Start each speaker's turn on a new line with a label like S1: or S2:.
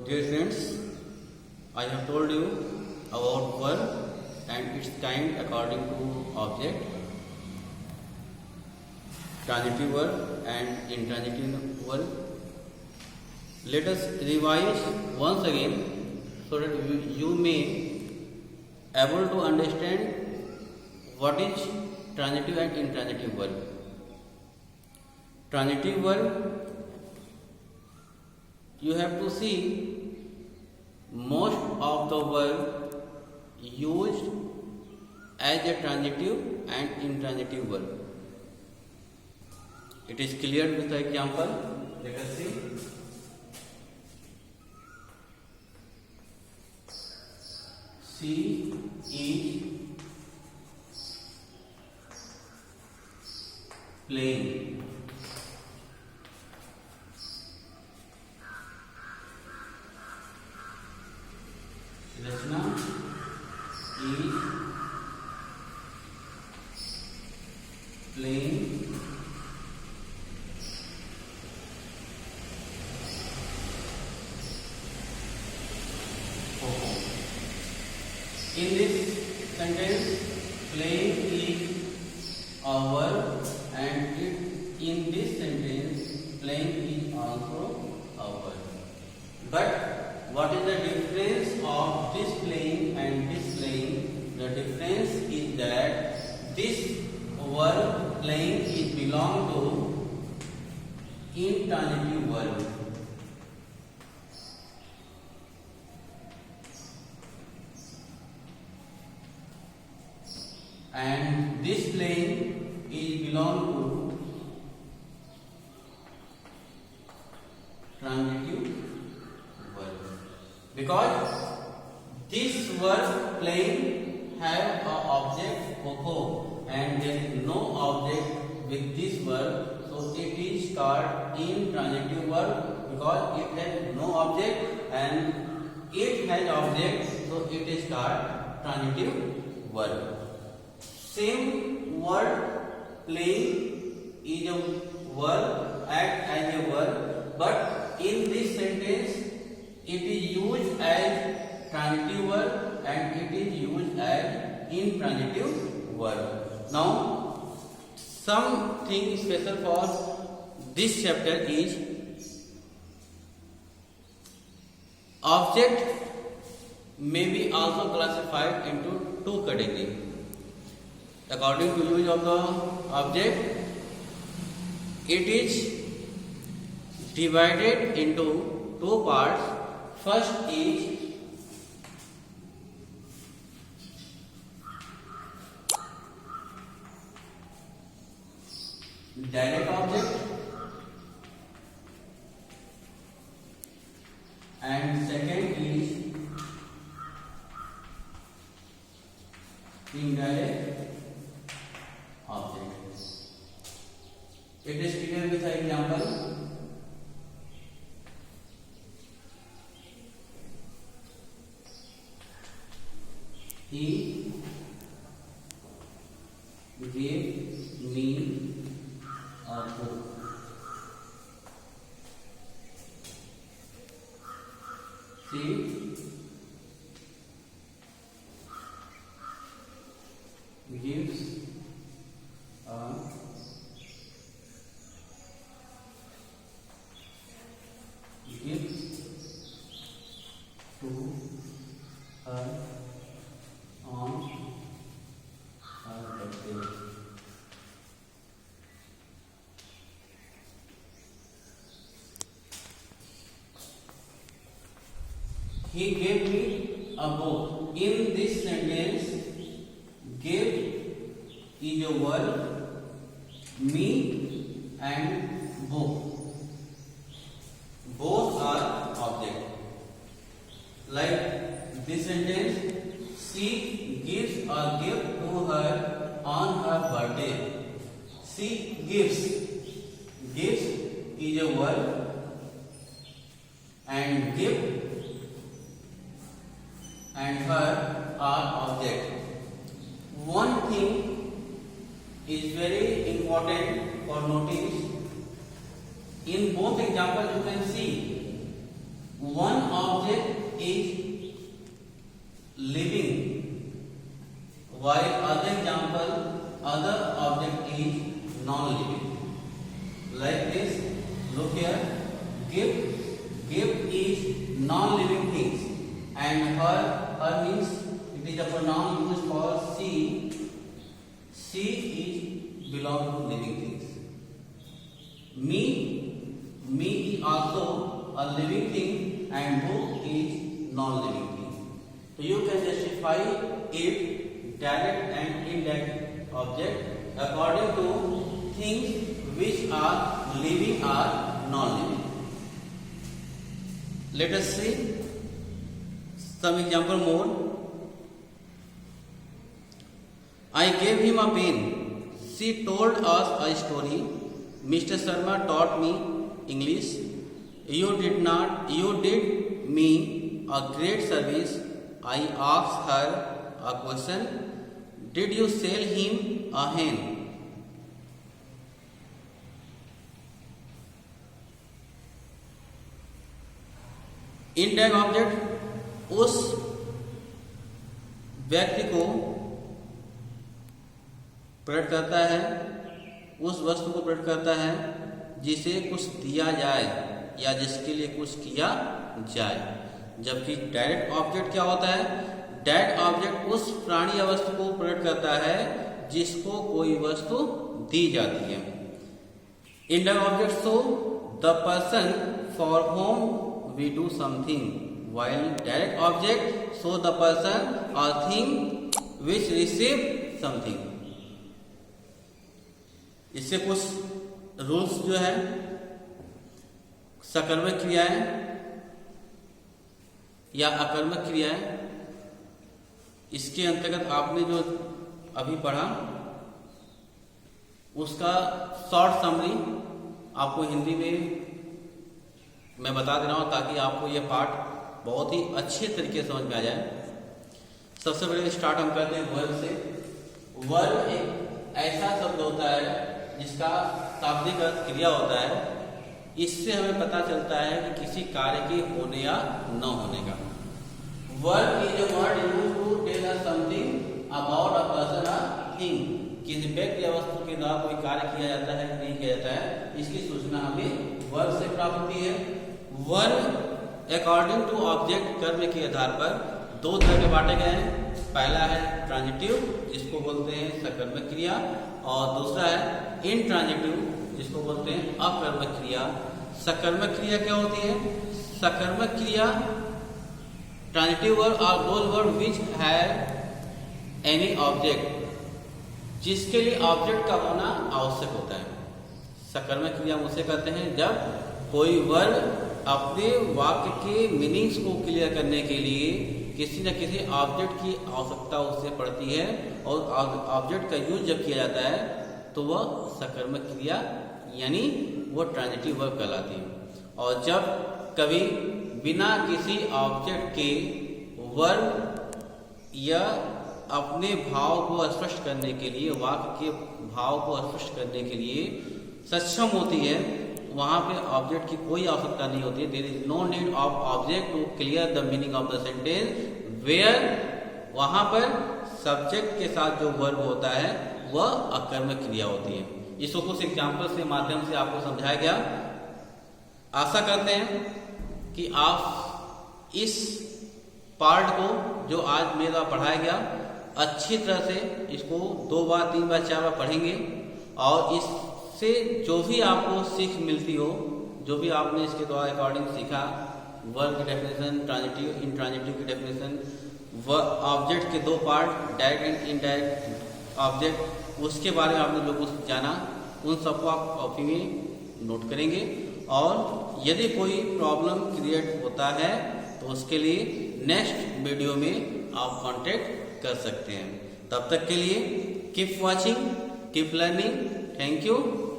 S1: dear friends, I have told you about verb and its kind according to object, transitive verb and intransitive verb. Let us revise once again so that you may able to understand what is transitive and intransitive verb. Transitive verb, you have to see most of the verb used as a transitive and intransitive verb. It is clear with the example. Let us see. She is playing. Rachna is playing Coco. In this sentence, playing is a verb, and in this sentence, playing is also a verb. But what is the difference of this playing and this playing? The difference is that this verb playing is belong to intransitive verb. And this playing is belong to transitive verb, because this verb playing have a object Coco and there is no object with this verb, so it is called intransitive verb because it has no object and it has object, so it is called transitive verb. Same word playing is a verb, act as a verb, but in this sentence it is used as transitive verb and it is used as intransitive verb. Now, something special for this chapter is object may be also classified into two categories. According to use of the object, it is divided into two parts. First is direct object and second is indirect object. It is clear with the example. He gave me a book. She gives a gift to her on her birthday. He gave me a book. In this sentence, give is a verb, me and book. Both are object. Like this sentence, she gives a gift to her on her birthday. She gives. Gives is a verb and give and her are object. One thing is very important for notice. In both examples you can see one object is living while other object is non-living. Like this, look here, gift is non-living things, and her means it is a pronoun used for she is belong to living things. Me is also a living thing, and book is non-living thing. So you can justify if direct and indirect object according to things which are living or non-living. Let us see some example more. I gave him a pen. She told us a story. Mr. Sharma taught me English. You did me a great service. I asked her a question. Did you sell him a hen? Index object उस व्यक्ति को प्रकट करता है, उस वस्तु को प्रकट करता है जिसे कुछ दिया जाए या जिसके लिए कुछ किया जाए। जबकि डायरेक्ट ऑब्जेक्ट क्या होता है? डायरेक्ट ऑब्जेक्ट उस प्राणी या वस्तु को प्रकट करता है जिसको कोई वस्तु दी जाती है। Index object show the person for home we do something, while direct object show the person or thing which receive something. इससे कुछ रूल्स जो है सकर्मक क्रियाएं या अकर्मक क्रियाएं, इसके अंतर्गत आपने जो अभी पढ़ा उसका शॉर्ट समरी आपको हिंदी में मैं बता दे रहा हूँ ताकि आपको ये पाठ बहुत ही अच्छे तरीके से समझ में आ जाए। सबसे पहले स्टार्ट हम करते हैं वर्ब से। वर्ब एक ऐसा शब्द होता है जिसका शाब्दिक अर्थ क्रिया होता है। इससे हमें पता चलता है कि किसी कार्य के होने या न होने का। Verb is a word used to tell us something about a person और थिंग। किसी व्यक्ति या वस्तु के द्वारा कोई कार्य किया जाता है कि नहीं किया जाता है, इसकी सूचना हमें वर्ब से प्राप्त होती है। वर्ब अकॉर्डिंग टू ऑब्जेक्ट कर्म के आधार पर दो तरह के बांटे गए हैं। पहला है ट्रांजिटिव जिसको बोलते हैं सकर्मक क्रिया, और दूसरा है इनट्रांजिटिव जिसको बोलते हैं अकर्मक क्रिया। सकर्मक क्रिया क्या होती है? सकर्मक क्रिया transitive verb are those verb which have any object, जिसके लिए ऑब्जेक्ट का होना आवश्यक होता है। सकर्मक क्रिया हम उसे कहते हैं जब कोई वर्ब अपने वाक्य के मीनिंग्स को क्लियर करने के लिए किसी न किसी ऑब्जेक्ट की आवश्यकता उससे पड़ती है, और ऑब्जेक्ट का यूज जब किया जाता है तो वह सकर्मक क्रिया यानी वो ट्रांजिटिव वर्ब कहलाती है। और जब कभी बिना किसी ऑब्जेक्ट के वर्ब या अपने भाव को स्पष्ट करने के लिए, वाक्य के भाव को स्पष्ट करने के लिए सक्षम होती है, वहां पे ऑब्जेक्ट की कोई आवश्यकता नहीं होती है। There is no need of object to clear the meaning of the sentence, where वहां पर सब्जेक्ट के साथ जो वर्ब होता है वह अकर्मक क्रिया होती है। इसको कुछ एग्जाम्पल के माध्यम से आपको समझाया गया। आशा करते हैं कि आप इस पार्ट को जो आज मेरा पढ़ाया गया अच्छी तरह से इसको 2 बार 3 बार 4 बार पढ़ेंगे, और इससे जो भी आपको सीख मिलती हो, जो भी आपने इसके द्वारा अकॉर्डिंग सीखा, वर्ब की डेफिनेशन, ट्रांजिटिव इंट्रांजिटिव की डेफिनेशन, ऑब्जेक्ट के 2 part direct and indirect object, उसके बारे में आपने जो कुछ जाना उन सबको आप कॉपी में नोट करेंगे। और यदि कोई प्रॉब्लम क्रिएट होता है तो उसके लिए नेक्स्ट वीडियो में आप कांटेक्ट कर सकते हैं। तब तक के लिए keep watching, keep learning. Thank you.